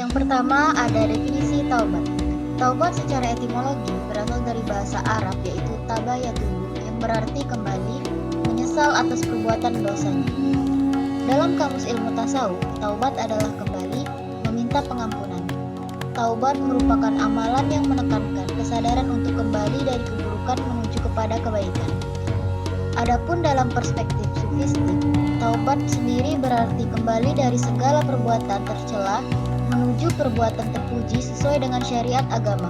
Yang pertama ada definisi taubat. Taubat secara etimologi berasal dari bahasa Arab yaitu tabayatun yang berarti kembali, menyesal atas perbuatan dosanya. Dalam kamus ilmu tasawuf, taubat adalah kembali, meminta pengampunan. Taubat merupakan amalan yang menekankan kesadaran untuk kembali dari keburukan menuju kepada kebaikan. Adapun dalam perspektif sufistik, taubat sendiri berarti kembali dari segala perbuatan tercela menuju perbuatan terpuji sesuai dengan syariat agama.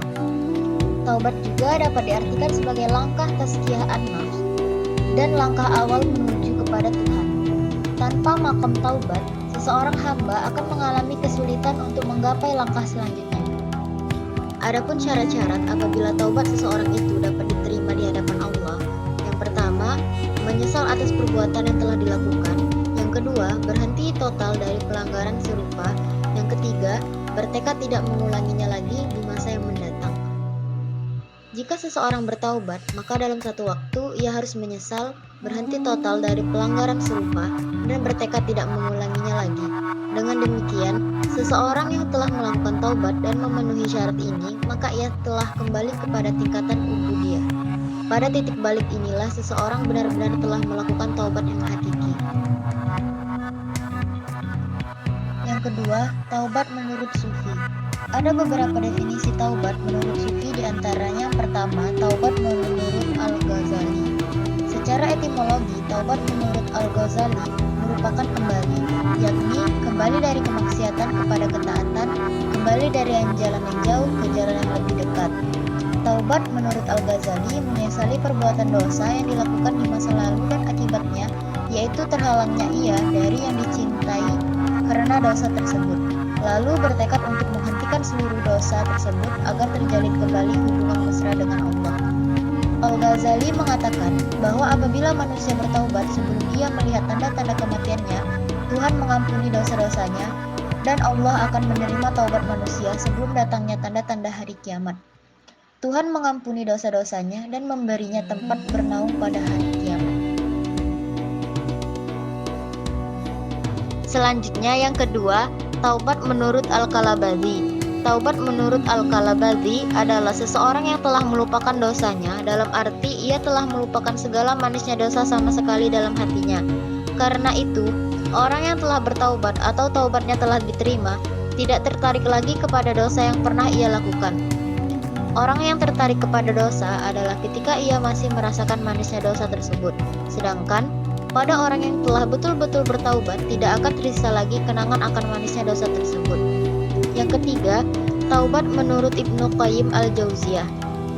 Taubat juga dapat diartikan sebagai langkah tazkiyah an-nafs dan langkah awal menuju kepada Tuhan. Tanpa makom taubat, seseorang hamba akan mengalami kesulitan untuk menggapai langkah selanjutnya. Adapun syarat-syarat apabila taubat seseorang itu dapat diterima di hadapan Allah. Yang pertama, menyesal atas perbuatan yang telah dilakukan. Yang kedua, berhenti total dari pelanggaran serupa. Yang ketiga, bertekad tidak mengulanginya lagi di masa yang mendatang. Jika seseorang bertaubat, maka dalam satu waktu ia harus menyesal, berhenti total dari pelanggaran serupa, dan bertekad tidak mengulanginya lagi. Dengan demikian, seseorang yang telah melakukan taubat dan memenuhi syarat ini, maka ia telah kembali kepada tingkatan ubudiyah. Pada titik balik inilah seseorang benar-benar telah melakukan taubat yang hakiki. Yang kedua, taubat menurut Sufi. Ada beberapa definisi taubat menurut Sufi, diantaranya yang pertama, taubat menurut Al-Ghazali. Secara etimologi, taubat menurut Al-Ghazali merupakan kembali, yakni kembali dari kemaksiatan kepada ketaatan, kembali dari jalan yang jauh ke jalan yang lebih dekat. Taubat menurut Al-Ghazali menyesali perbuatan dosa yang dilakukan di masa lalu dan akibatnya, yaitu terhalangnya ia dari yang dicintai karena dosa tersebut, lalu bertekad untuk menghentikan seluruh dosa tersebut agar terjalin kembali hubungan mesra dengan Allah. Al-Ghazali mengatakan bahwa apabila manusia bertaubat sebelum dia melihat tanda-tanda kematiannya, Tuhan mengampuni dosa-dosanya dan Allah akan menerima taubat manusia sebelum datangnya tanda-tanda hari kiamat. Tuhan mengampuni dosa-dosanya dan memberinya tempat bernaung pada hari kiamat. Selanjutnya yang kedua, taubat menurut Al-Kalabadhi. Taubat menurut Al-Kalabadhi adalah seseorang yang telah melupakan dosanya, dalam arti ia telah melupakan segala manisnya dosa sama sekali dalam hatinya. Karena itu, orang yang telah bertaubat atau taubatnya telah diterima, tidak tertarik lagi kepada dosa yang pernah ia lakukan. Orang yang tertarik kepada dosa adalah ketika ia masih merasakan manisnya dosa tersebut. Sedangkan pada orang yang telah betul-betul bertaubat, tidak akan tersisa lagi kenangan akan manisnya dosa tersebut. Yang ketiga, taubat menurut Ibnu Qayyim al-Jauziyah.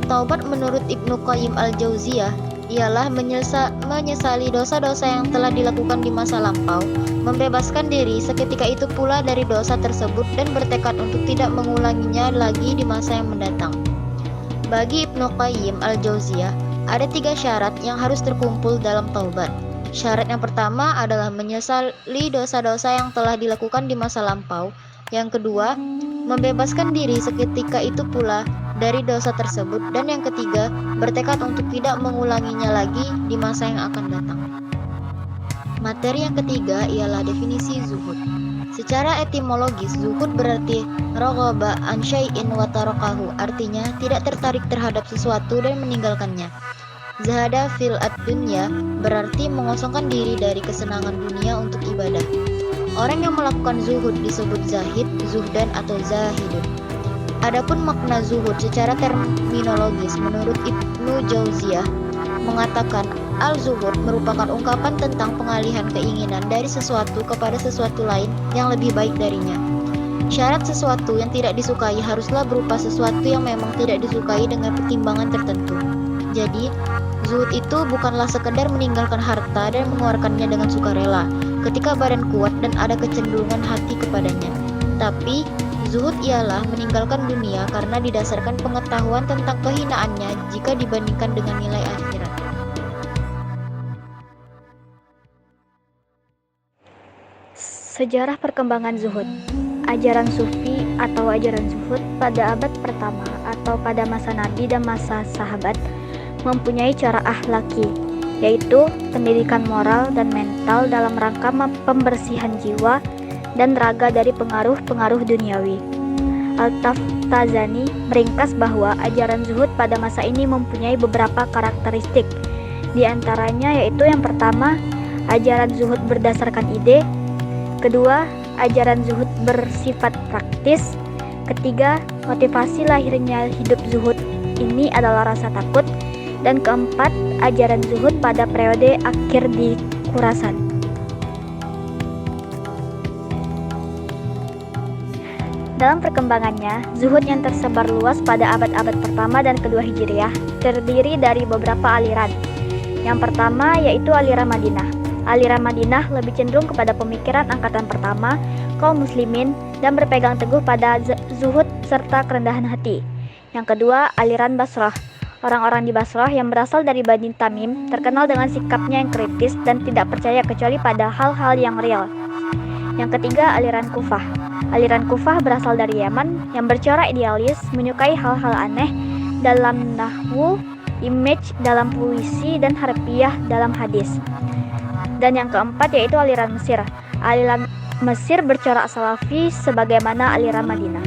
Taubat menurut Ibnu Qayyim al-Jauziyah ialah menyesali dosa-dosa yang telah dilakukan di masa lampau, membebaskan diri seketika itu pula dari dosa tersebut dan bertekad untuk tidak mengulanginya lagi di masa yang mendatang. Bagi Ibnu Qayyim al-Jauziyah, ada 3 syarat yang harus terkumpul dalam taubat. Syarat yang pertama adalah menyesali dosa-dosa yang telah dilakukan di masa lampau. Yang kedua, membebaskan diri seketika itu pula dari dosa tersebut. Dan yang ketiga, bertekad untuk tidak mengulanginya lagi di masa yang akan datang. Materi yang ketiga ialah definisi zuhud. Secara etimologis, zuhud berarti raghaba an syai'in wa tarakahu, artinya tidak tertarik terhadap sesuatu dan meninggalkannya. Zahada fil ad-dunya berarti mengosongkan diri dari kesenangan dunia untuk ibadah. Orang yang melakukan zuhud disebut zahid, zuhdan atau zahidun. Adapun makna zuhud secara terminologis menurut Ibnu Jauziyah mengatakan al-zuhud merupakan ungkapan tentang pengalihan keinginan dari sesuatu kepada sesuatu lain yang lebih baik darinya. Syarat sesuatu yang tidak disukai haruslah berupa sesuatu yang memang tidak disukai dengan pertimbangan tertentu. Jadi, zuhud itu bukanlah sekedar meninggalkan harta dan mengeluarkannya dengan sukarela ketika badan kuat dan ada kecenderungan hati kepadanya. Tapi, zuhud ialah meninggalkan dunia karena didasarkan pengetahuan tentang kehinaannya jika dibandingkan dengan nilai akhirat. Sejarah perkembangan zuhud. Ajaran Sufi atau ajaran zuhud pada abad pertama atau pada masa Nabi dan masa sahabat mempunyai cara akhlaki, yaitu pendidikan moral dan mental dalam rangka pembersihan jiwa dan raga dari pengaruh-pengaruh duniawi. Al-Taftazani meringkas bahwa ajaran zuhud pada masa ini mempunyai beberapa karakteristik. Di antaranya yaitu yang pertama, ajaran zuhud berdasarkan ide. Kedua, ajaran zuhud bersifat praktis. Ketiga, motivasi lahirnya hidup zuhud ini adalah rasa takut. Dan keempat, ajaran zuhud pada periode akhir di Khurasan. Dalam perkembangannya, zuhud yang tersebar luas pada abad-abad pertama dan kedua Hijriah terdiri dari beberapa aliran. Yang pertama yaitu aliran Madinah. Aliran Madinah lebih cenderung kepada pemikiran angkatan pertama, kaum muslimin, dan berpegang teguh pada zuhud serta kerendahan hati. Yang kedua, aliran Basrah. Orang-orang di Basrah yang berasal dari Bani Tamim terkenal dengan sikapnya yang kritis dan tidak percaya kecuali pada hal-hal yang real. Yang ketiga, aliran Kufah. Aliran Kufah berasal dari Yaman yang bercorak idealis, menyukai hal-hal aneh dalam nahwu, image dalam puisi, dan harfiah dalam hadis. Dan yang keempat yaitu aliran Mesir. Aliran Mesir bercorak salafi sebagaimana aliran Madinah.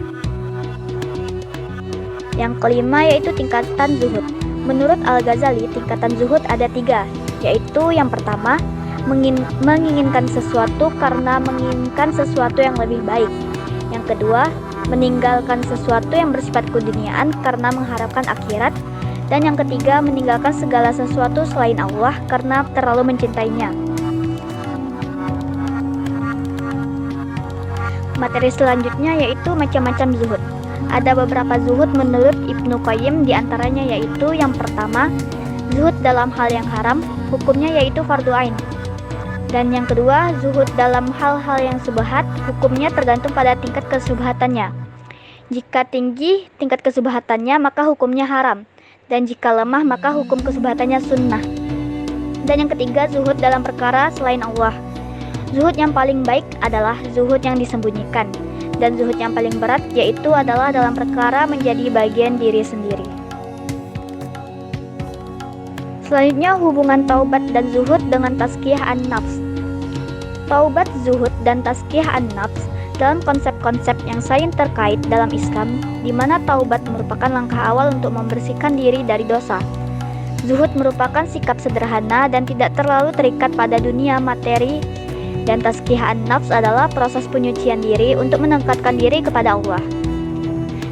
Yang kelima yaitu tingkatan zuhud. Menurut Al-Ghazali, tingkatan zuhud ada 3, yaitu yang pertama, menginginkan sesuatu karena menginginkan sesuatu yang lebih baik. Yang kedua, meninggalkan sesuatu yang bersifat keduniaan karena mengharapkan akhirat. Dan yang ketiga, meninggalkan segala sesuatu selain Allah karena terlalu mencintainya. Materi selanjutnya yaitu macam-macam zuhud. Ada beberapa zuhud menurut Ibnu Qayyim, diantaranya yaitu yang pertama, zuhud dalam hal yang haram, hukumnya yaitu fardu ain. Dan yang kedua, zuhud dalam hal-hal yang subhat, hukumnya tergantung pada tingkat kesubhatannya. Jika tinggi tingkat kesubhatannya, maka hukumnya haram. Dan jika lemah, maka hukum kesubhatannya sunnah. Dan yang ketiga, zuhud dalam perkara selain Allah. Zuhud yang paling baik adalah zuhud yang disembunyikan. Dan zuhud yang paling berat yaitu adalah dalam perkara menjadi bagian diri sendiri. Selanjutnya, hubungan taubat dan zuhud dengan tazkiyah an-nafs. Taubat, zuhud, dan tazkiyah an-nafs dalam konsep-konsep yang saling terkait dalam Islam, di mana taubat merupakan langkah awal untuk membersihkan diri dari dosa. Zuhud merupakan sikap sederhana dan tidak terlalu terikat pada dunia materi, dan tazkiyah an-nafs adalah proses penyucian diri untuk mendekatkan diri kepada Allah.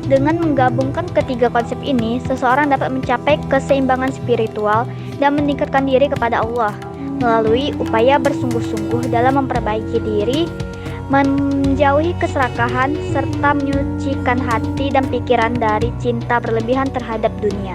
Dengan menggabungkan ketiga konsep ini, seseorang dapat mencapai keseimbangan spiritual dan meningkatkan diri kepada Allah melalui upaya bersungguh-sungguh dalam memperbaiki diri, menjauhi keserakahan, serta menyucikan hati dan pikiran dari cinta berlebihan terhadap dunia.